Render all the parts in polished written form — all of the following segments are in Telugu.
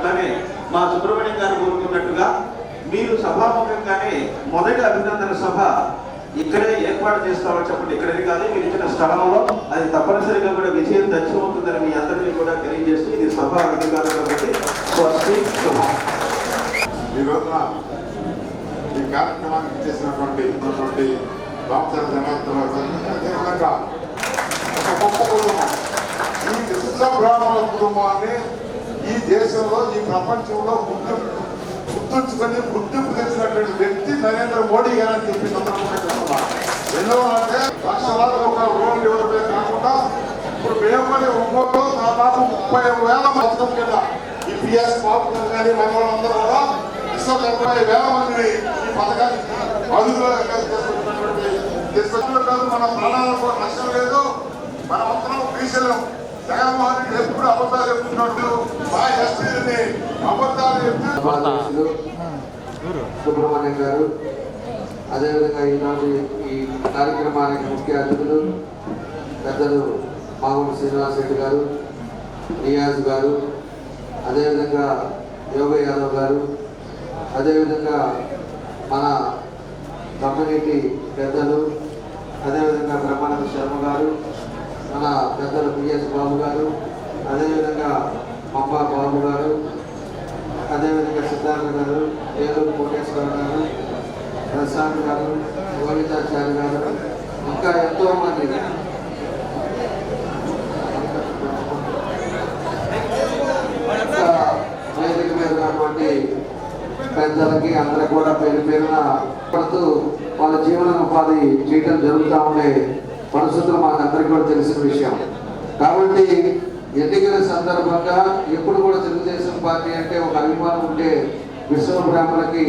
అట్లానే మా సుబ్రహ్మణ్యం గారు కోరుకున్నట్టుగా మీరు సభాముఖంగానే మొదటి అభినందన సభ ఇక్కడే ఏర్పాటు చేస్తామని చెప్పండి. ఇక్కడే కాదు, మీరు ఇచ్చిన స్థలంలో అది తప్పనిసరిగా కూడా విజయం దర్శనమవుతుందని మీ అందరినీ కూడా తెలియజేస్తూ ఇది సభ అధికారులు కాబట్టి ఈ రోజున ఈ కార్యక్రమానికి చేసినటువంటి రామచంద్ర అదేవిధంగా ఒక గొప్ప కుటుంబం, ఈ విశిష్ట బ్రాహ్మణ కుటుంబాన్ని ఈ దేశంలో ఈ ప్రపంచంలో గుర్తుంచుకొని గుర్తింపు తెచ్చినటువంటి వ్యక్తి నరేంద్ర మోడీ గారు అని చెప్పి సందర్భంగా ఎన్నో అంటే లక్షలాది రూపాయల లోన్లు ఇవ్వడమే కాకుండా ఇప్పుడు మేము ఒంగోలు దాదాపు 30,000 మొత్తం కింద ఈ పిఎస్ పాపులర్ కానీ మహిళలందరూ కూడా 20,000 మందిని ఈ పథకానికి అదుపులో కాదు. మన ప్రాణాలకు కూడా నష్టం లేదు. మన మొత్తం బీసీలు జగన్మోహన్ రెడ్డి ఎప్పుడు అబద్ధాలు చెప్తున్నాడు, మా ఎస్టీని అబద్ధాలు చెప్తూ సుబ్రహ్మణ్యం గారు, అదేవిధంగా ఈనాడు ఈ కార్యక్రమానికి ముఖ్య అతిథులు పెద్దలు మామూలు శ్రీనివాస్ రెడ్డి గారు, నియాజ్ గారు, అదేవిధంగా యోగ యాదవ్ గారు, అదేవిధంగా మన కమ్యూనిటీ పెద్దలు, అదేవిధంగా బ్రహ్మానంద శర్మ గారు, మన పెద్దలు పిఎస్ బాబు గారు, అదేవిధంగా మమ్మా బాబు గారు, అదేవిధంగా సిద్ధార్థ గారు, ఏలూరు కోటేశ్వర గారు, ప్రశాంత్ గారు, గోవిందాచార్య గారు, ఇంకా ఎంతో మంది వేదిక మీద ఉన్నటువంటి పెద్దలకి అందరూ కూడా పేరు పేరున పడుతూ వాళ్ళ జీవనోపాధి చేయడం జరుగుతూ ఉండే పరిస్థితులు మనకందరికీ కూడా తెలిసిన విషయం. కాబట్టి ఎన్నికల సందర్భంగా ఎప్పుడు కూడా తెలుగుదేశం పార్టీ అంటే ఒక అభిమానం ఉంటే విశ్వ బ్రాహ్మణులకి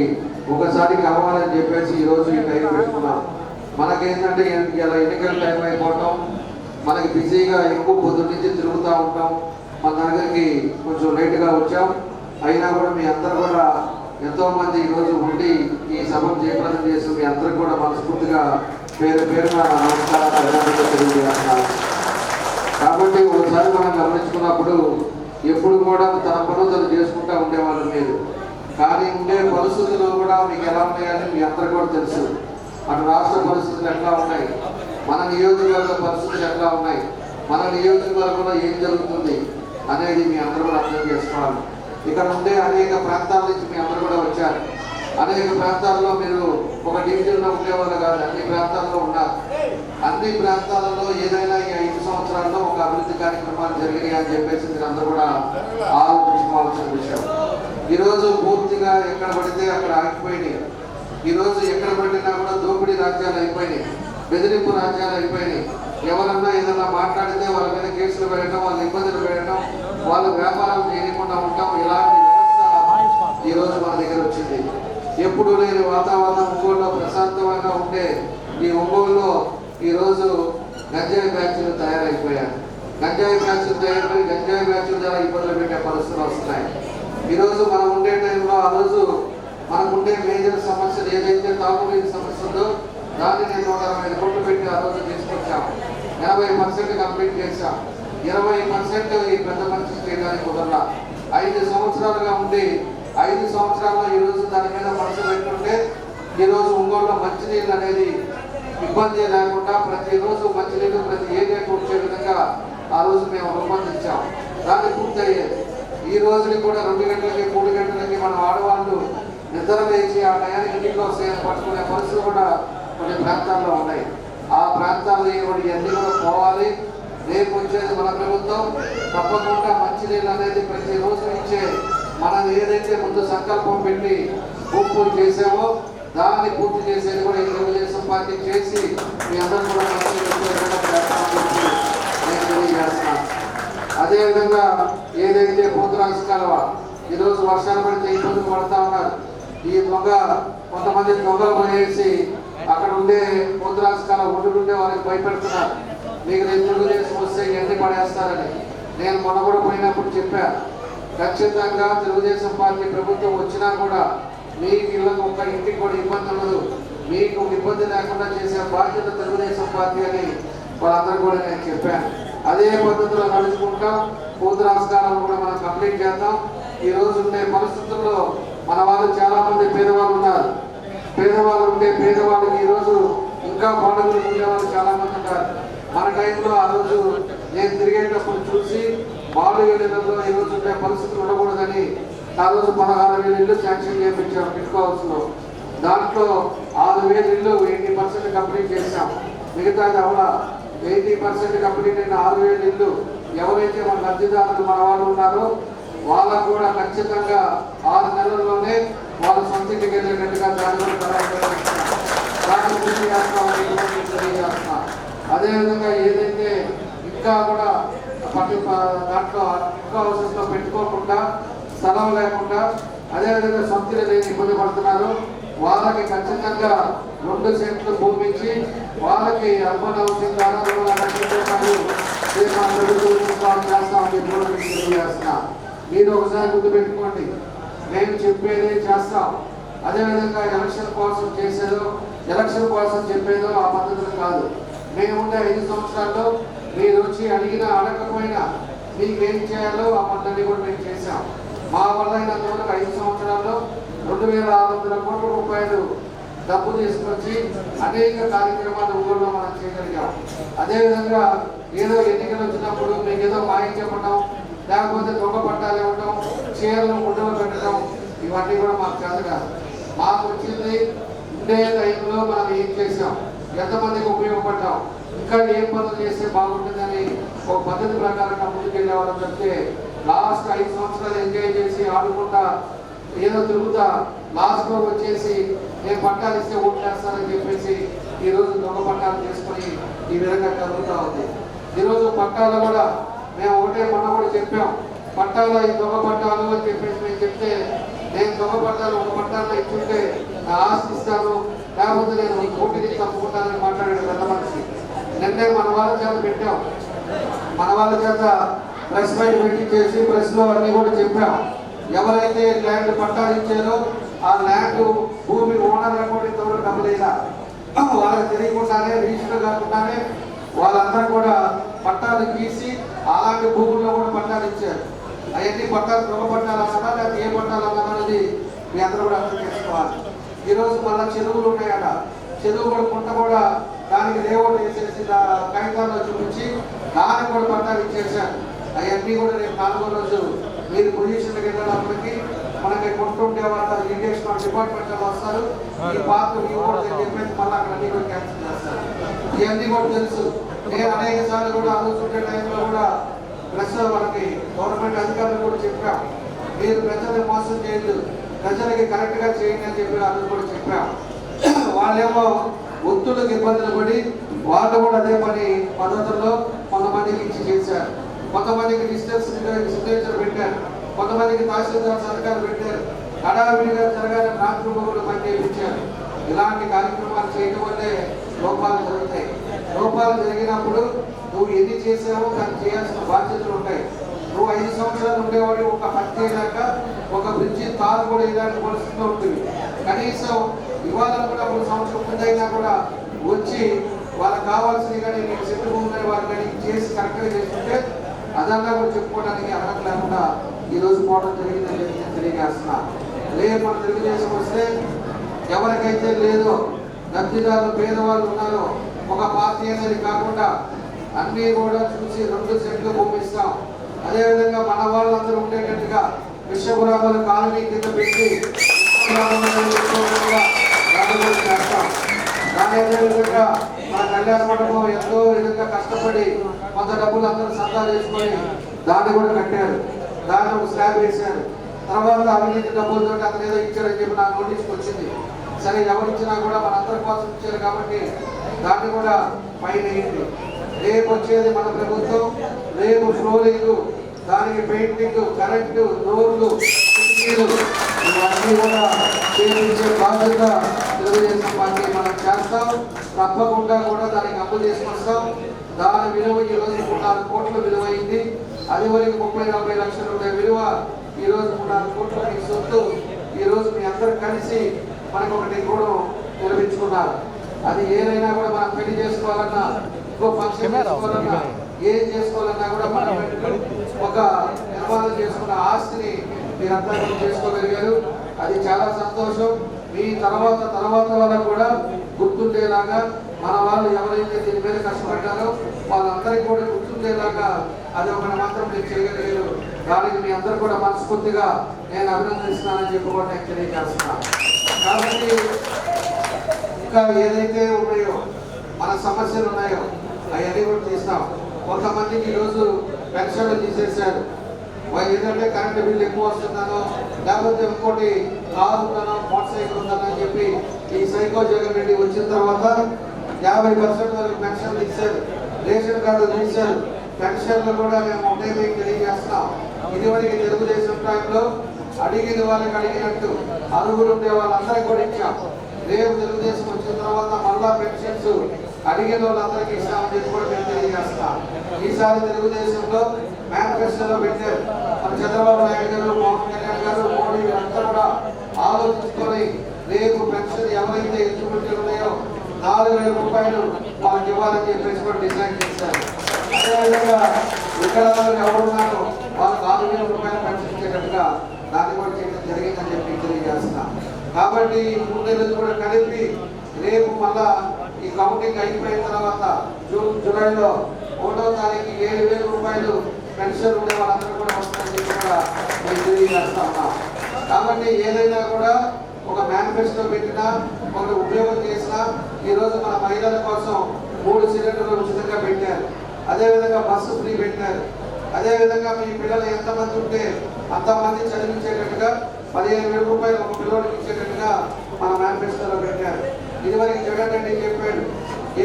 ఒకసారి కలవాలని చెప్పేసి ఈరోజు ఈ టైం పెట్టుకున్నాం. మనకేంటంటే ఇలా ఎన్నికల టైం అయిపోవటం, మనకి బిజీగా ఎక్కువ పొద్దున్న నుంచి తిరుగుతూ ఉంటాం. మన దగ్గరికి కొంచెం లేటుగా వచ్చాం. అయినా కూడా మీ అందరూ కూడా ఎంతోమంది ఈరోజు ఉండి ఈ సభను జయప్రదం చేసి మీ అందరికి కూడా మనస్ఫూర్తిగా పేరు పేరున నమస్కారాలు అభినందనలు తెలియజేస్తున్నారు. కాబట్టి ఒకసారి మనం గమనించుకున్నప్పుడు ఎప్పుడు కూడా తన పనులు తను చేసుకుంటూ ఉండేవాళ్ళు మీరు. కానీ ఉండే పరిస్థితులు కూడా మీకు ఎలా ఉన్నాయని మీ అందరికీ కూడా తెలుసు. అటు రాష్ట్ర పరిస్థితులు ఎట్లా ఉన్నాయి, మన నియోజకవర్గ పరిస్థితులు ఎట్లా ఉన్నాయి, మన నియోజకవర్గంలో ఏం జరుగుతుంది అనేది మీ అందరూ కూడా అర్థం చేసుకోవాలి. ఇక్కడ ఉండే అనేక ప్రాంతాల నుంచి మీ అందరూ కూడా వచ్చారు. అనేక ప్రాంతాల్లో మీరు ఒక డివిజన్లో ఉండేవాళ్ళు కాదు, అన్ని ప్రాంతాల్లో ఉన్నారు. అన్ని ప్రాంతాలలో ఏదైనా ఈ 5 సంవత్సరాల్లో ఒక అభివృద్ధి కార్యక్రమాలు జరిగినాయి అని చెప్పేసి మీరు అందరూ కూడా ఆలోచించుకోవాల్సిన విషయం. ఈరోజు పూర్తిగా ఎక్కడ పడితే అక్కడ ఆగిపోయినాయి. ఈరోజు ఎక్కడ పడినా కూడా దోపిడీ రాజ్యాలు అయిపోయినాయి, బెదిరింపు రాజ్యాలు అయిపోయినాయి. ఎవరన్నా ఏదన్నా మాట్లాడితే వాళ్ళ మీద కేసులు పెట్టడం, వాళ్ళ ఇబ్బందులు పెట్టడం, వాళ్ళు వ్యాపారాలు చేయకుండా ఉంటాం. ఇలాంటి వ్యవస్థ ఈరోజు మన దగ్గర వచ్చింది. ఎప్పుడు లేని వాతావరణం ఒంగోలులో ప్రశాంతంగా ఉంటే ఈ ఒంగోలులో ఈరోజు గంజాయి బ్యాచ్లు తయారైపోయారు. గంజాయి బ్యాచ్లు తయారైపోయి గంజాయి బ్యాచ్ల ద్వారా ఇబ్బందులు పెట్టే పరిస్థితులు వస్తున్నాయి. ఈరోజు మనం ఉండే టైంలో ఆ రోజు మనకు ఉండే మేజర్ సమస్యలు ఏదైతే తాగునీటి సమస్య ఉందో దాన్ని నేను 120 కోట్లు పెట్టి ఆ రోజు తీసుకొచ్చాం. 80% కంప్లీట్ చేశాం. 20% ఈ పెద్ద మనిషి చేయడానికి కుదరలా. 5 సంవత్సరాలుగా ఉండి 5 సంవత్సరాల్లో ఈరోజు దాని మీద మనసు పెట్టుకుంటే ఈరోజు ఒంగోలులో మంచినీళ్ళు అనేది ఇబ్బంది లేకుండా ప్రతిరోజు మంచినీళ్ళు ప్రతి ఏరియాకి వచ్చే విధంగా ఆ రోజు మేము రూపొందించాం. దాన్ని పూర్తి అయ్యేది. ఈ రోజుని కూడా 2 గంటలకి 3 గంటలకి మన ఆడవాళ్ళు నిద్ర లేచి ఆ టయానికి ఇంటిలో పట్టుకునే పరిస్థితులు కూడా కొన్ని ప్రాంతాల్లో ఉన్నాయి. ఆ ప్రాంతాల్లో ఇవన్నీ కూడా పోవాలి. రేపు వచ్చేది మన ప్రభుత్వం తప్పకుండా మంచినీళ్ళు అనేది ప్రతిరోజు ఇచ్చే మనం ఏదైతే ముందు సంకల్పం పెట్టి పూర్తి చేసామో దాన్ని పూర్తి చేసేది కూడా ఈ తెలుగుదేశం పార్టీ చేసి మీ అందరూ కూడా నేను తెలియజేస్తున్నాను. అదేవిధంగా ఏదైతే పోతురాజు కాలువ ఈరోజు వర్షాలు పడితే ఇబ్బందులు పడతా ఉన్నారు. ఈ కొంతమంది దొంగలు పోయేసి అక్కడ ఉండే పోతురాజు కాలువ ఒడ్డుండే వారికి భయపెడుతున్నారు. మీకు రేపు తెలుగుదేశం వస్తే ఎన్ని పడేస్తారని. నేను మొన్న కూడా పోయినప్పుడు చెప్పాను, ఖచ్చితంగా తెలుగుదేశం పార్టీ ప్రభుత్వం వచ్చినా కూడా మీకు ఇళ్ళకు ఒక్క ఇంటికి కూడా ఇబ్బంది ఉండదు. మీకు ఇబ్బంది లేకుండా చేసే బాధ్యత తెలుగుదేశం పార్టీ అని వాళ్ళందరూ కూడా నేను చెప్పాను. అదే పద్ధతిలో నడుచుకుంటాం. పోతురాజు కాలం కూడా మనం కంప్లీట్ చేద్దాం. ఈ రోజు ఉండే పరిస్థితుల్లో మన వాళ్ళు చాలా మంది పేదవాళ్ళు ఉన్నారు. పేదవాళ్ళు ఉంటే పేదవాళ్ళకి ఈ రోజు ఇంకా పండుగలు ఉండేవాళ్ళు చాలా మంది ఉంటారు. మన టైంలో ఆ రోజు నేను తిరిగేటప్పుడు చూసి 4,000 ఇళ్లలో ఈ రోజు ఉండే పరిస్థితులు ఉండకూడదని ఆ రోజు 16,000 ఇళ్ళు శాంక్షన్ చేయించాం టిడ్కో హౌస్లో. దాంట్లో 6,000 ఇళ్ళు 80% కంప్లీట్ చేశాం. మిగతాది అవలా 80% కంప్లీట్ అయిన 6,000 ఇళ్ళు ఎవరైతే మన లబ్ధిదారులు మన వాళ్ళు ఉన్నారో వాళ్ళకు కూడా ఖచ్చితంగా 6 నెలల్లోనే వాళ్ళ సొంత ఇంటికి వెళ్ళేటట్టుగా దాని కృషి చేస్తాం. అదేవిధంగా ఏదైతే ఇంకా కూడా దాంట్లో టిడ్కో హౌసెస్లో పెట్టుకోకుండా స్థలం లేకుండా అదేవిధంగా సొంత లేని ఇబ్బంది పడుతున్నారు వాళ్ళకి ఖచ్చితంగా 2 సెంట్లు భూమి ఇచ్చి వాళ్ళకి అర్బన్ హౌసింగ్ ద్వారా 2,00,000 చేస్తామని తెలియజేస్తున్నా. మీరు ఒకసారి గుర్తుపెట్టుకోండి, మేము చెప్పేదే చేస్తాం. అదేవిధంగా ఎలక్షన్ కోసం చేసేదో ఎలక్షన్ కోసం చెప్పేదో ఆ పద్ధతులు కాదు. మేము ఉండే 5 సంవత్సరాల్లో మీరు వచ్చి అడిగినా అడగకపోయినా మీకు ఏం చేయాలో ఆ పద్ధతి కూడా మేము చేశాం. మా వల్ల అయినంతవరకు 5 సంవత్సరాల్లో 2,600 కోట్ల రూపాయలు డబ్బు తీసుకొచ్చి అనేక కార్యక్రమాలు ఊళ్ళో మనం చేయగలిగాం. అదేవిధంగా ఏదో ఎన్నికలు వచ్చినప్పుడు మీకు ఏదో మాయం చెప్పడం, లేకపోతే దొంగ పట్టాలు ఇవ్వడం, చీరలు గుడ్డలు పెట్టడం, ఇవన్నీ కూడా మాకు చేత కాదు. మాకు వచ్చింది ఉండే టైంలో మనం ఏం చేసాం, ఎంతమందికి ఉపయోగపడ్డాం, ఇంకా ఏం పనులు చేస్తే బాగుంటుందని ఒక పద్ధతి ప్రకారంగా ముందుకెళ్ళే వాళ్ళని చెప్తే లాస్ట్ 5 సంవత్సరాలు ఎంజాయ్ చేసి ఆడుకుంటా ఏదో తిరుగుతా లాస్ట్లో వచ్చేసి నేను పట్టాలు ఇస్తే ఓట్లేస్తానని చెప్పేసి ఈరోజు దొంగ పట్టాలు చేసుకొని ఈ విధంగా జరుగుతూ ఉంది. ఈరోజు పట్టాలు కూడా మేము మొన్న కూడా చెప్పాం, పట్టాలు ఈ దొంగ పట్టాలు అని చెప్పేసి మేము చెప్తే నేను దొంగ పట్టాలు ఒక పట్టాల్లో ఇచ్చుంటే నా ఆస్తి ఇస్తాను, లేకపోతే నేను కోటిని తప్పుకుంటానని మాట్లాడాడు పెద్ద మనిషి. నిన్నే మన వాళ్ళ చేత పెట్టాం, మన వాళ్ళ చేత ప్రెస్ మీట్ పెట్టి చేసి ప్రెస్లో అన్నీ కూడా చెప్పాం. ఎవరైతే ల్యాండ్ పట్టాలు ఇచ్చారో ఆ ల్యాండ్ భూమి ఓనర్లకు కూడా ఇంతవరకు డబ్బులేదా, వాళ్ళకి తెలియకుండానే రిజిస్టర్ కాకుండానే వాళ్ళందరూ కూడా పట్టాలు గీసి అలాంటి భూముల్లో కూడా పట్టాలు ఇచ్చారు. అవన్నీ పట్టాలు దొంగ పట్టాలు అన్నారా లేకపోతే ఏ పట్టాలు అన్నారా అనేది మీ అందరూ కూడా అర్థం చేసుకోవాలి. ఈరోజు మళ్ళీ చెరువులు ఉన్నాయట, చెరువు కూడా పుట్ట కూడా దానికి లేఅవుట్ వేసేసి కాగితాల్లో చూపించి దానికి కూడా పట్టాలు ఇచ్చేసారు. అవన్నీ కూడా రేపు 4వ రోజు మీరు పొజిషన్కి వెళ్ళినప్పటికీ మనకి కొంటుండే వాళ్ళ ఇరిగేషన్ డిపార్ట్మెంట్ వస్తారు, ఈ పాత్ర ఈ కూడా చెప్పేసి మళ్ళీ అక్కడ అన్ని కూడా క్యాన్సిల్ చేస్తారు. ఇవన్నీ కూడా తెలుసు. నేను అనేక సార్లు కూడా ఆలోచించే టైంలో కూడా ప్లస్ మనకి గవర్నమెంట్ అధికారులు కూడా చెప్పాం, మీరు ప్రజల్ని మోసం చేయలేదు, ప్రజలకి కరెక్ట్గా చేయండి అని చెప్పి అందరూ కూడా చెప్పాం. వాళ్ళేమో ఒత్తులకు ఇబ్బందులు పడి వాళ్ళు కూడా అదే పని పద్ధతుల్లో కొంతమందికి ఇచ్చి చేశారు. కొంతమందికి డిజిటల్ సిగ్నేచర్ పెట్టారు, కొంతమందికి తహసీల్దార్ సంతకాలు పెట్టారు, హడావిడిగా జరగాలని రాత్రి కూడా పని చేయించారు. ఇలాంటి కార్యక్రమాలు చేయడం వల్లే లోపాలు జరుగుతాయి. లోపాలు జరిగినప్పుడు నువ్వు ఎన్ని చేసావో దాన్ని చేయాల్సిన బాధ్యతలు ఉంటాయి. నువ్వు 5 సంవత్సరాలు ఉండేవాడు ఒక పని చేయలేక ఒక బ్రిడ్జి తారు కూడా ఇలాంటి పరిస్థితిలో ఉంటుంది. కనీసం ఇవ్వాలని కూడా 3 సంవత్సరం ముందైనా కూడా వచ్చి వాళ్ళకి కావాల్సినవి కానీ నీకు చెట్టు భూమి వాళ్ళు కానీ చేసి కరెక్ట్గా చేసుకుంటే అదన్నా కూడా చెప్పుకోవడానికి అర్హత లేకుండా ఈరోజు పోవడం జరిగిందని చెప్పి నేను తెలియజేస్తున్నా. లేదు మనం తెలుగుదేశం వస్తే ఎవరికైతే లేదో లబ్ధిదారులు పేదవాళ్ళు ఉన్నారో ఒక పార్టీ అనేది కాకుండా అన్నీ కూడా చూసి 2 సెంట్లు భూమి ఇస్తాం. అదేవిధంగా మన వాళ్ళందరూ ఉండేటట్టుగా విశ్వపురాముల కాలనీ కింద పెట్టి చేస్తాం. దాని అదేవిధంగా మన కళ్యాణ మండపం ఎంతో విధంగా కష్టపడి కొంత డబ్బులు అందరూ సంతా చేసుకొని దాన్ని కూడా కట్టారు, దాన్ని ఒక స్లాబ్ వేశారు. తర్వాత అవినీతి డబ్బులతో అతను ఏదో ఇచ్చారని చెప్పి నాకు నోటీస్కి వచ్చింది. సరే ఎవరు ఇచ్చినా కూడా మనందరి కోసం ఇచ్చారు కాబట్టి దాన్ని కూడా పైన వేయండి. రేపు వచ్చేది మన ప్రభుత్వం, రేపు ఫ్లోరింగ్, దానికి పెయింటింగ్, కరెంటు, రోడ్లు, ఇవన్నీ కూడా చేయించే బాధ్యత తెలుగుదేశం పార్టీ మనం చేస్తాం. తప్పకుండా కూడా దానికి అమలు చేసుకొస్తాం. దాని విలువ ఈరోజు 3-4 కోట్ల విలువ అయింది. అది వరకు 30-40 లక్షలు ఉండే విలువ ఈరోజు 3-4 కోట్ల మీ సొత్తు. ఈరోజు మీ అందరూ కలిసి మనకు ఒకటి కూడా నిర్మించుకున్నారు. అది ఏదైనా కూడా మనం పెళ్లి చేసుకోవాలన్నా, ఇంకో ఫంక్షన్ చేసుకోవాలన్నా, ఏం చేసుకోవాలన్నా కూడా మనం ఒక నిర్మాణం చేసుకున్న ఆస్తిని మీరంతా కూడా చేసుకోగలిగారు. అది చాలా సంతోషం. మీ తర్వాత వాళ్ళకు కూడా గుర్తుండేలాగా మన వాళ్ళు ఎవరైతే దీని మీద కష్టపడ్డారో వాళ్ళందరికీ కూడా గుర్తుండేలాగా అది ఒకటి మాత్రం మీరు చేయగలిగారు. దానికి మీ అందరూ కూడా మనస్ఫూర్తిగా నేను అభినందిస్తున్నానని చెప్పి కూడా నేను తెలియజేస్తున్నాను. కాబట్టి ఇంకా ఏదైతే ఉన్నాయో మన సమస్యలు ఉన్నాయో అవన్నీ కూడా తీస్తాం. కొంతమందికి ఈరోజు పెన్షన్లు తీసేశారు. ఏంటంటే కరెంటు బిల్లు ఎక్కువ వస్తుందనో లేకపోతే ఇంకోటి కారు ఉందనో మోటార్ సైకిల్ ఉందనో చెప్పి ఈ సైకో జగన్ రెడ్డి వచ్చిన తర్వాత 50% వరకు పెన్షన్లు ఇచ్చారు, రేషన్ కార్డు తీశారు. పెన్షన్లు కూడా మేము ఒకటే మీకు తెలియజేస్తున్నాం. ఇదివరకు తెలుగుదేశం టైంలో అడిగిన వాళ్ళకి అడిగినట్టు అరుగులు ఉండే వాళ్ళందరికీ కూడా ఇచ్చాం. రేపు తెలుగుదేశం వచ్చిన తర్వాత మళ్ళా పెన్షన్స్ అడిగిన వాళ్ళందరికీ ఇస్తామని చెప్పి కూడా మేము తెలియజేస్తాం. ఈసారి తెలుగుదేశంలో మేనిఫెస్టోలో పెట్టారు. మన చంద్రబాబు నాయుడు గారు, పవన్ కళ్యాణ్ గారు, మోడీ అంతా కూడా ఆలోచించుకొని రేపు పెన్షన్ ఎవరైతే ఎలిజిబిలిటీ ఉన్నాయో 4,000 రూపాయలు వాళ్ళకి ఇవ్వాలని చెప్పేసి కూడా డిసైడ్ చేశారు. అదేవిధంగా వికలాంగులు ఎవరున్నారో వాళ్ళకి 6,000 రూపాయలు పెన్షన్ ఇచ్చేటట్టుగా దాన్ని కూడా చేయడం జరిగిందని చెప్పి తెలియజేస్తున్నాం. కాబట్టి 3 నెలలు కూడా కలిపి రేపు మళ్ళా ఈ కౌంటింగ్ అయిపోయిన తర్వాత జూలైలో 1వ తారీఖు 7,000 రూపాయలు పెన్షన్ ఉండే వాళ్ళందరూ కూడా వస్తారని చెప్పి కూడా మేము తెలియజేస్తా ఉన్నాం. కాబట్టి ఏదైనా కూడా ఒక మేనిఫెస్టో పెట్టినా ఒకటి ఉపయోగం చేసినా ఈరోజు మన మహిళల కోసం 3 సిలిండర్లు ఉచితంగా పెట్టారు. అదేవిధంగా బస్సు ఫ్రీ పెట్టారు. అదేవిధంగా మీ పిల్లలు ఎంతమంది ఉంటే అంతమంది చదివించేటట్టుగా 15,000 రూపాయలు ఒక పిల్లడికి ఇచ్చేటట్టుగా మన మేనిఫెస్టోలో పెట్టారు. ఇదివరకు జగన్ రెడ్డి చెప్పాడు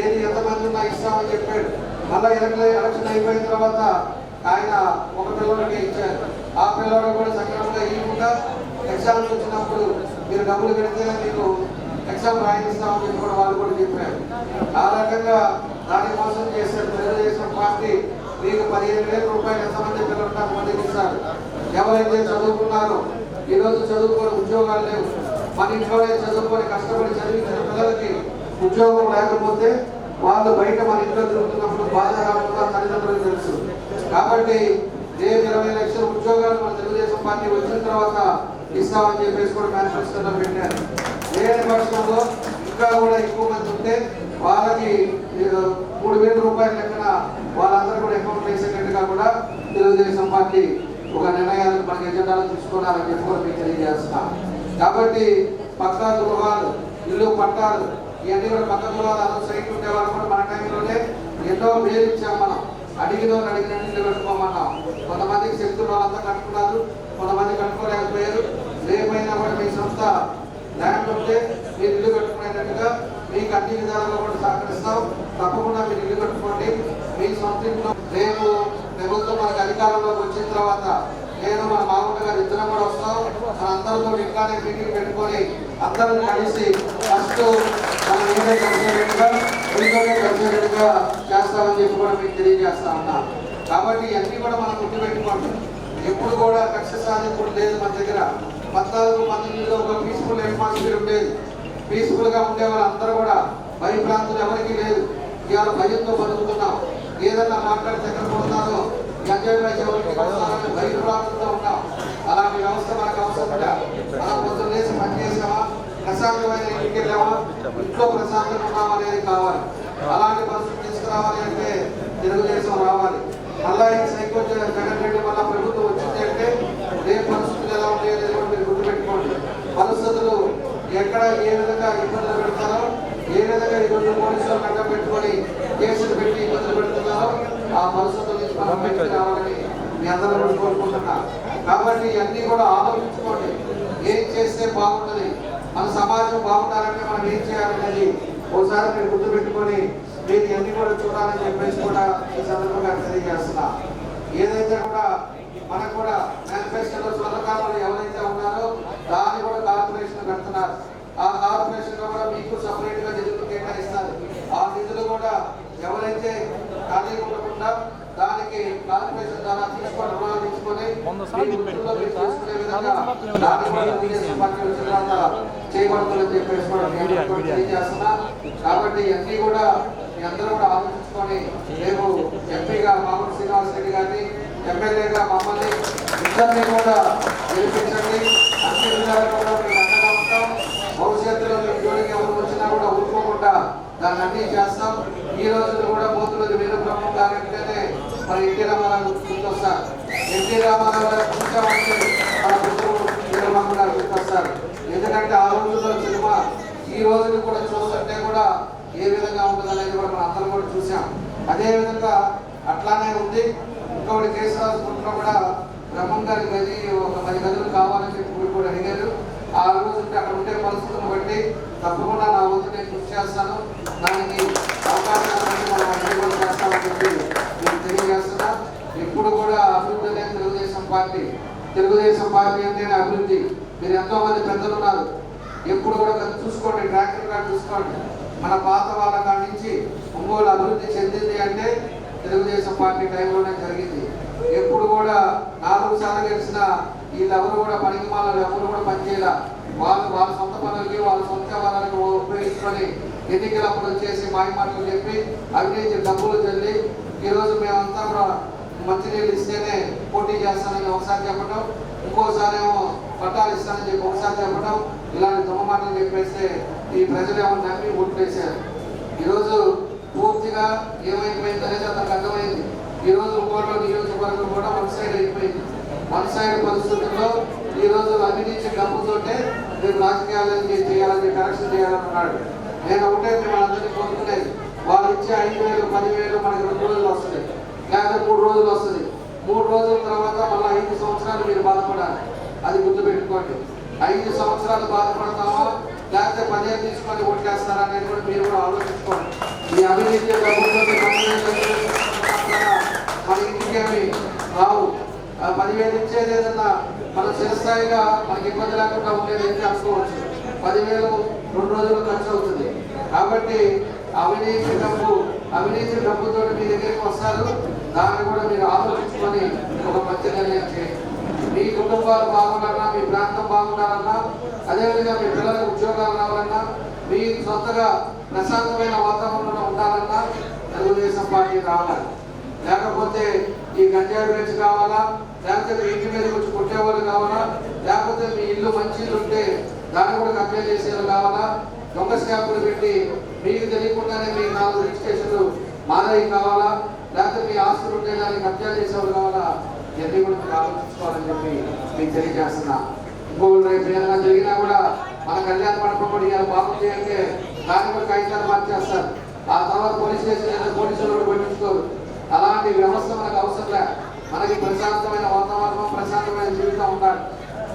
ఏది ఎంతమంది ఉన్నా ఇస్తామని చెప్పాడు. మళ్ళీ ఎలక్షన్ అయిపోయిన తర్వాత ఆయన ఒక పిల్లడికి ఇచ్చారు. ఆ పిల్లడు కూడా సక్రమంగా ఇవ్వకుండా ఎగ్జామ్స్ వచ్చినప్పుడు మీరు డబ్బులు పెడితేనే మీకు ఎగ్జామ్ రాయిస్తామని చెప్పి కూడా వాళ్ళు కూడా చెప్పారు. ఆ రకంగా దాని మోసం చేశారు. తెలుగుదేశం పార్టీ మీకు 15,000 రూపాయలు ఎంతమంది పిల్లలు ఉంటారు మందికి ఇస్తారు. ఎవరైతే చదువుకున్నారో ఈరోజు చదువుకొని ఉద్యోగాలు లేవు, మన ఇంట్లోనే చదువుకొని కష్టపడి చదివించిన పిల్లలకి ఉద్యోగం లేకపోతే వాళ్ళు బయట మన ఇంట్లో తిరుగుతున్నప్పుడు బాధ రాకుండా తల్లిదండ్రులకు తెలుసు. కాబట్టి రేపు 20 లక్షల ఉద్యోగాలు మన తెలుగుదేశం పార్టీ వచ్చిన తర్వాత ఇస్తామని చెప్పేసి కూడా మేనిఫెస్టోలో పెట్టారు. లేని పక్షంలో ఇంకా కూడా ఎక్కువ మంది ఉంటే వాళ్ళకి 3,000 రూపాయల లెక్కన వాళ్ళందరూ కూడా అకౌంట్ వేసేటట్టుగా కూడా తెలుగుదేశం పార్టీ ఒక నిర్ణయాలను మనకి ఎజెండాలు తీసుకున్నారని చెప్పి కూడా మీకు తెలియజేస్తున్నాం. కాబట్టి పక్కా గృహాలు, ఇల్లు పట్టాలు ఇవన్నీ కూడా పక్క గృహాలు అదో సైట్ ఉండే వాళ్ళు కూడా మన టైంలోనే ఎన్నో వేలు ఇచ్చాం. మనం అడిగిన ఇల్లు కట్టుకోమన్నాం. కొంతమందికి శక్తులు వాళ్ళంతా కట్టుకున్నారు, కొంతమంది కట్టుకోలేకపోయారు. రేపైనా కూడా మీ సొంత ల్యాండ్ ఉంటే మీరు ఇల్లు కట్టుకునేటట్టుగా మీకు అన్ని విధాలుగా కూడా సహకరిస్తాం. తప్పకుండా మీరు ఇల్లు కట్టుకోండి. మీ సొంత ఇంట్లో రేపు ప్రభుత్వం మనకు అధికారంలోకి వచ్చిన తర్వాత నేను మన మామూలు గారు ఇద్దరం కూడా వస్తాం. మన అందరితో ఇంట్లోనే మీటింగ్ పెట్టుకొని అందరం కలిసి ఫస్ట్ మనం ఏదైతే కలిసేటట్టుగా మీతోనే కలిసేటట్టుగా చేస్తామని చెప్పి కూడా మీకు తెలియజేస్తా ఉన్నాం. కాబట్టి ఇవన్నీ కూడా మనం గుర్తుపెట్టుకోండి. ఎప్పుడు కూడా కక్ష సాధింపుడు లేదు మన దగ్గర. 14 మందిలో ఒక పీస్ఫుల్ అట్మాస్ఫియర్ ఉండేది. పీస్ఫుల్ గా ఉండే వాళ్ళందరూ కూడా భయభ్రాంతులు ఎవరికి లేదు. ఇవాళ భయంతో బతుకుతున్నాం. ఏదన్నా మాట్లాడితే ఎక్కడ పడుతున్నారో భయభ్రాంతులతో ఉన్నాం. అలాంటి వ్యవస్థ మనకు అవసరం. మనం కొంచెం లేచి పనిచేసామా, ప్రశాంతమైన ఇంటికి వెళ్ళామా, ఇంట్లో ప్రశాంతంగా ఉన్నామా అనేది కావాలి. అలాంటి పరిస్థితి తీసుకురావాలి అంటే తెలుగుదేశం రావాలి. మళ్ళా ఈ సైకో జగన్ రెడ్డి మళ్ళా ప్రభుత్వం వచ్చింది అంటే రేపు పరిస్థితులు ఎలా ఉంటాయో అనేది కూడా మీరు గుర్తుపెట్టుకోండి. పరిస్థితులు ఎక్కడ ఏ విధంగా ఇబ్బందులు పెడతారో, ఏ విధంగా ఈరోజు పోలీసులు అడ్డం పెట్టుకొని కేసులు పెట్టి ఇబ్బందులు పెడుతున్నారో ఆ పరిస్థితుల నుంచి మనం బయటకు రావాలని మీ అందరూ కూడా కోరుకుంటున్నా. కాబట్టి ఇవన్నీ కూడా ఆలోచించుకోండి. ఏం చేస్తే బాగుంటుంది, మన సమాజం బాగుండాలంటే మనం ఏం చేయాలనేది ఒకసారి మీరు గుర్తుపెట్టుకొని మీరు ఇవన్నీ కూడా చూడాలని చెప్పేసి కూడా ఈ సందర్భంగా తెలియజేస్తున్నా. ఏదైతే కూడా మనకు కూడా మేనిఫెస్టోలో స్వర్ణకారులు ఎవరైతే ఉన్నారో దాన్ని కూడా కార్పొరేషన్ కడుతున్నారు. ఆ కార్పొరేషన్ లో కూడా మీకు సపరేట్ గా నిధులు కేటాయిస్తారు. ఆ నిధులు కూడా ఎవరైతే ఖాళీ ఉండకుండా దానికి కార్పొరేషన్ ద్వారా తీసుకొని రుణాలు తీసుకొని చేసుకునే విధంగా చేయబడుతుందని చెప్పేసి కూడా తెలియజేస్తున్నా. కాబట్టి అన్ని కూడా మీ అందరూ కూడా ఆలోచించుకొని రేపు ఎంపీగా మామూలు శ్రీనివాస్ రెడ్డి గారిని ఎమ్మెల్యేగా మమ్మల్ని ఇద్దరిని కూడా గెలిపించండి. అన్ని విధాలుగా కూడా మేము అండగా ఉంటాం. భవిష్యత్తులో మీ జోలికి ఎవరు వచ్చినా కూడా ఊరుకోకుండా దాన్ని అన్ని చేస్తాం. ఈ రోజు కూడా మోతులది వీర బ్రహ్మం గారంటేనే మన ఎన్టీ రామారావు గుర్తొస్తారు. ఎన్టీ రామారావు గారు గుర్తామంటే మన పుత్రుడు వీర బ్రహ్మం గారు గుర్తొస్తారు. ఎందుకంటే ఆ రోజుల్లో సినిమా ఈ రోజుని కూడా చూస్తుంటే కూడా ఏ విధంగా ఉంటుంది అనేది కూడా మనం అందరం కూడా చూసాం. అదే విధంగా అట్లానే ఉంది. ఇంకొకటి కేశవరాజుకుంట్లో కూడా బ్రహ్మం గారి గది ఒక 10 గదులు కావాలని చెప్పి కూడా అడిగారు. ఆ రోజు అక్కడ ఉండే పరిస్థితులను బట్టి తప్పకుండా నా వంతు నేను కృషి చేస్తాను. దానికి అవకాశాన్ని మనం అన్ని కూడా చేస్తామని చెప్పి నేను తెలియజేస్తున్నా. ఇప్పుడు కూడా అభివృద్ధి అనేది తెలుగుదేశం పార్టీ అంటేనే అభివృద్ధి. మీరు ఎంతో మంది పెద్దలు ఉన్నారు. ఎప్పుడు కూడా చూసుకోండి, ట్రాక్ రికార్డ్ చూసుకోండి. మన పాత వాళ్ళ కాడి నుంచి ఒంగోలు అభివృద్ధి చెందింది అంటే తెలుగుదేశం పార్టీ టైంలోనే జరిగింది. ఎప్పుడు కూడా 4 సార్లు గెలిచిన వీళ్ళెవరు కూడా పనికి మాలను ఎవరు కూడా పనిచేయాల. వాళ్ళ సొంత పనులకి వాళ్ళ సొంత వనరులకు ఉపయోగించుకొని ఎన్నికలప్పుడు వచ్చేసి మాయమాటలు చెప్పి అవినీతి డబ్బులు చల్లి ఈరోజు మేమంతా కూడా మంచినీళ్ళు ఇస్తేనే పోటీ చేస్తానని ఒకసారి చెప్పడం, ఇంకోసారి ఏమో పట్టాలు ఇస్తానని చెప్పి ఒకసారి చెప్పడం, ఇలాంటి దొంగ మాటలు చెప్పేస్తే ఈ ప్రజలేమో నమ్మి ఓట్లేశారు. ఈరోజు పూర్తిగా ఏమైపోయింది అనేది అతనికి అర్థమైంది. ఈరోజు ఒంగోలు నియోజకవర్గం కూడా వన్ సైడ్ అయిపోయింది. వన్ సైడ్ పరిస్థితుల్లో ఈరోజు అవినీతి డబ్బుతోటే రేపు రాజకీయాలను చేయాలని కరెక్షన్ చేయాలన్నాడు. నేను ఒకటే మిమ్మల్ని అందరినీ కోరుకునేది, వాళ్ళు ఇచ్చే 5,000 10,000 మనకి 2 రోజులు వస్తుంది, లేకపోతే 3 రోజులు వస్తుంది. 3 రోజుల తర్వాత మళ్ళీ 5 సంవత్సరాలు మీరు బాధపడాలి. అది గుర్తుపెట్టుకోండి. 5 సంవత్సరాలు బాధపడతామా లేకపోతే 10 ఏళ్ళు తీసుకొని ఓట్లేస్తారా అనేది కూడా మీరు కూడా ఆలోచించుకోండి. ఈ అవినీతి డబ్బులతో మన ఇంటికి ఏమి రావు. 10,000 ఇచ్చేది ఏదన్నా మన చిరస్థాయిగా మనకి ఇబ్బంది లేకుండా ఉండేది ఏంటి అనుకోవచ్చు. 10,000 2 రోజులు ఖర్చు అవుతుంది. కాబట్టి అవినీతి డబ్బుతో మీ దగ్గరికి వస్తారు. దాన్ని కూడా మీరు ఆలోచించుకొని ఒక మంచి నిర్ణయం చేయండి. మీ కుటుంబాలు బాగుండాలన్నా, మీ ప్రాంతం బాగుండాలన్నా, అదేవిధంగా మీ పిల్లలకు ఉద్యోగాలు రావాలన్నా, మీ సొంతగా ప్రశాంతమైన వాతావరణంలో ఉండాలన్నా తెలుగుదేశం పార్టీ రావాలి. లేకపోతే ఈ గంజాయి గురించి కావాలా, లేకపోతే మీ ఇంటి మీద వచ్చి కొట్టేవాళ్ళు కావాలా, లేకపోతే మీ ఇల్లు మంచి ఇల్లు ఉంటే దాన్ని కూడా కంప్లైంట్ చేసేవాళ్ళు కావాలా, దొంగ స్టాంపులు పెట్టి మీకు తెలియకుండానే మీ 4 రిజిస్ట్రేషన్లు మాదవి కావాలా, లేకపోతే మీ ఆస్తులు ఉంటే దాన్ని కబ్జా చేసేవాళ్ళు కావాలా, ఇవన్నీ కూడా మీరు ఆలోచించుకోవాలని చెప్పి మీకు తెలియజేస్తున్నా. ఇంకొకరు రేపు ఏదైనా జరిగినా కూడా మన కళ్యాణ మండపం కూడా ఇలా బాగుంది అంటే దాన్ని కూడా కాగితాలు మార్చేస్తారు. ఆ తర్వాత పోలీస్ స్టేషన్ పోలీసులు కూడా పట్టించుకోరు. అలాంటి వ్యవస్థ మనకు అవసరం లే. మనకి ప్రశాంతమైన వాతావరణం, ప్రశాంతమైన జీవితం ఉండాలి.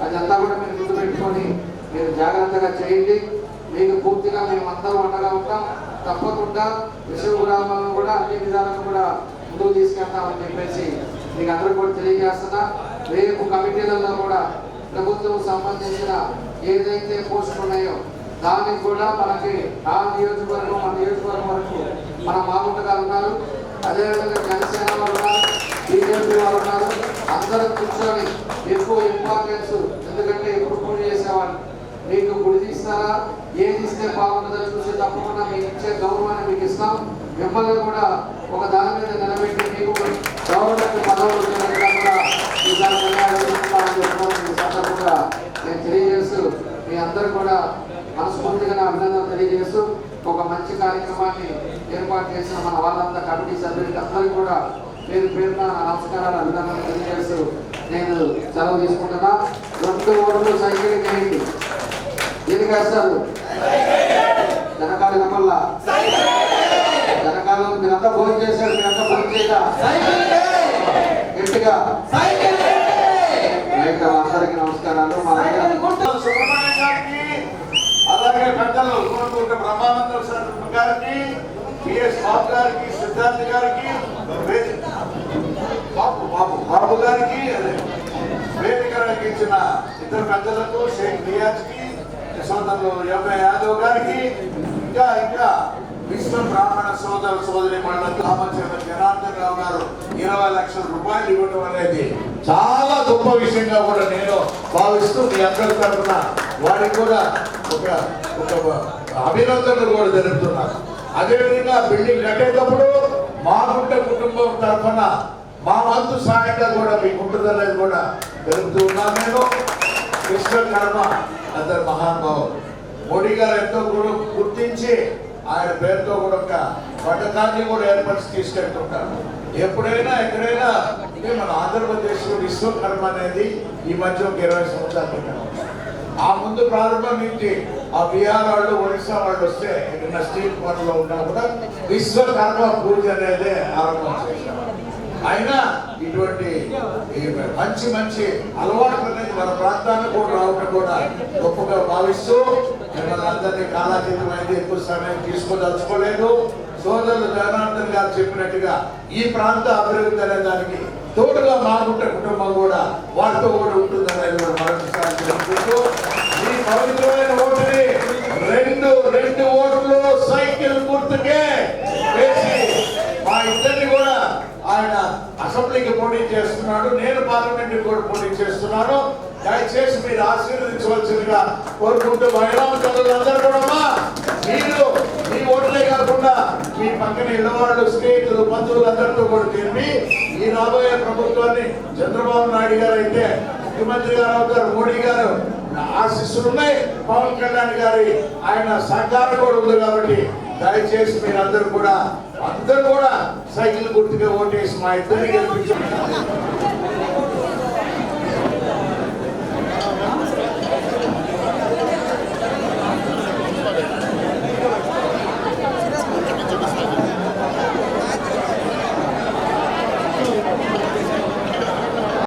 అదంతా కూడా మీరు గుర్తుపెట్టుకొని మీరు జాగ్రత్తగా చేయండి. మీకు పూర్తిగా మేము అందరూ అండగా ఉంటాం. తప్పకుండా విషయ గ్రామాలను కూడా అన్ని విధాలను కూడా ముందుకు తీసుకెళ్తామని చెప్పేసి మీకు అందరూ కూడా తెలియజేస్తున్నా. రేపు కమిటీలలో కూడా ప్రభుత్వం సంబంధించిన ఏదైతే పోస్టులు ఉన్నాయో దానికి కూడా మనకి ఆ నియోజకవర్గం మన నియోజకవర్గం వరకు మన మాగుంట గారు ఉన్నారు, అదేవిధంగా జనసేన వాళ్ళు ఉన్నారు, బీజేపీ వాళ్ళు ఉన్నారు. అందరూ కూర్చొని ఎక్కువ ఇంపార్టెన్స్, ఎందుకంటే ఎప్పుడు పూజ చేసేవాళ్ళు మీకు గుడి తీస్తారా, ఏది ఇస్తే బాగుంటుందని చూసి తప్పకుండా మీకు ఇచ్చే గౌరవాన్ని మీకు ఇస్తాం. మిమ్మల్ని కూడా ఒక దాని మీద నిలబెట్టి మీకు గవర్నమెంట్ పదవులు కూడా ఈసారి సందర్భంగా నేను తెలియజేస్తూ మీ అందరూ కూడా మనస్ఫూర్తిగా నా అభినందనలు తెలియజేస్తూ ఒక మంచి కార్యక్రమాన్ని ఏర్పాటు చేసిన మన వాళ్ళంతా కమిటీ సభ్యులకి అందరికీ కూడా పేరున నమస్కారాలు అభినందనలు తెలియజేస్తూ నేను సెలవు తీసుకుంటున్నా. 2 ఓట్లు సైకిల్ చేయండి. ఎందుకు వేస్తారు? జనకాలు నమ్మల్లా జనకాలం మీరంతా భోజనం చేశారు. మీరంతా భోజనం చేయగా గట్టిగా అందరికీ నమస్కారాలు. మా సుబ్రహ్మణ్యం గారికి, అలాగే పెద్దలు బ్రహ్మానంద గారికి, పిఎస్ బాబు గారికి, సిద్ధార్థ గారికి, బాబు గారికి, వేదికకి ఇచ్చిన ఇద్దరు పెద్దలకు, షేక్ నియాజ్కి, సోదరులు ఎంఏ యాదవ్ గారికి, ఇంకా విశ్వ బ్రాహ్మణ సోదరి మండలి రామచంద్ర జనార్దన్ రావు గారు 20 లక్షల రూపాయలు ఇవ్వడం అనేది చాలా గొప్ప విషయంగా కూడా నేను భావిస్తూ మీ అందరి తరఫున వారికి కూడా ఒక అభినందనలు కూడా తెలుపుతున్నాను. అదేవిధంగా బిల్డింగ్ కట్టేటప్పుడు మాగుంట కుటుంబం తరఫున మా వంతు సహాయంగా కూడా మీకు ఉంటుందనేది కూడా తెలుపుతూ ఉన్నాను. నేను విశ్వకర్మ అందరు మహానుభావులు మోడీ గారు ఎంతో కూడా గుర్తించి ఆయన పేరుతో కూడా ఒక పథకాన్ని కూడా ఏర్పరిచి తీసుకెళ్తుంటారు. ఎప్పుడైనా ఎక్కడైనా అంటే మన ఆంధ్రప్రదేశ్లో విశ్వకర్మ అనేది ఈ మధ్య ఒక 20 సంవత్సరాల క్రితం ఆ ముందు ప్రారంభం నుంచి ఆ బీహార్ వాళ్ళు ఒరిస్సా వాళ్ళు వస్తే ఏదైనా స్ట్రీట్ పనుల్లో ఉన్నా కూడా విశ్వకర్మ పూజ అనేది ఆరంభం చేశారు. అయినా ఇటువంటి మంచి మంచి అలవాట్లు అనేది మన ప్రాంతానికి కూడా రావడం కూడా గొప్పగా భావిస్తూ మిమ్మల్ని అందరినీ కాలాతీతమైంది ఎక్కువ సమయం తీసుకోదలుచుకోలేదు. సోదరులు జనార్దన్ గారు చెప్పినట్టుగా ఈ ప్రాంత అభివృద్ధి అనే దానికి తోడుగా మాగుంట కుటుంబం కూడా వారితో కూడా ఉంటుందనేది కూడా మరొకసారి తెలుపుతూ ఈ పవిత్రమైన ఓటుని రెండు ఓట్లు సైకిల్ గుర్తుకే వేసి మా ఇద్దరిని కూడా ఆయన అసెంబ్లీకి పోటీ చేస్తున్నాడు, నేను పార్లమెంట్ కూడా పోటీ చేస్తున్నాను. దయచేసి మీరు ఆశీర్వదించవలసిందిగా కోరుకుంటూ మహిళా తల్లులందరూ కూడా మీరు మీ ఓట్లే కాకుండా మీ పక్కన ఇళ్ళవాళ్ళు స్నేహితులు బంధువులు అందరితో కూడా తెలిపి ఈ రాబోయే ప్రభుత్వాన్ని చంద్రబాబు నాయుడు గారు అయితే ముఖ్యమంత్రి గారు అవుతారు, మోడీ గారు ఆశీస్సులు ఉన్నాయి, పవన్ కళ్యాణ్ గారి ఆయన సహకారం కూడా ఉంది. కాబట్టి దయచేసి మీరు అందరూ కూడా సైకిల్ గుర్తుగా ఓటేసి మా ఇద్దరిని గెలిపించారు.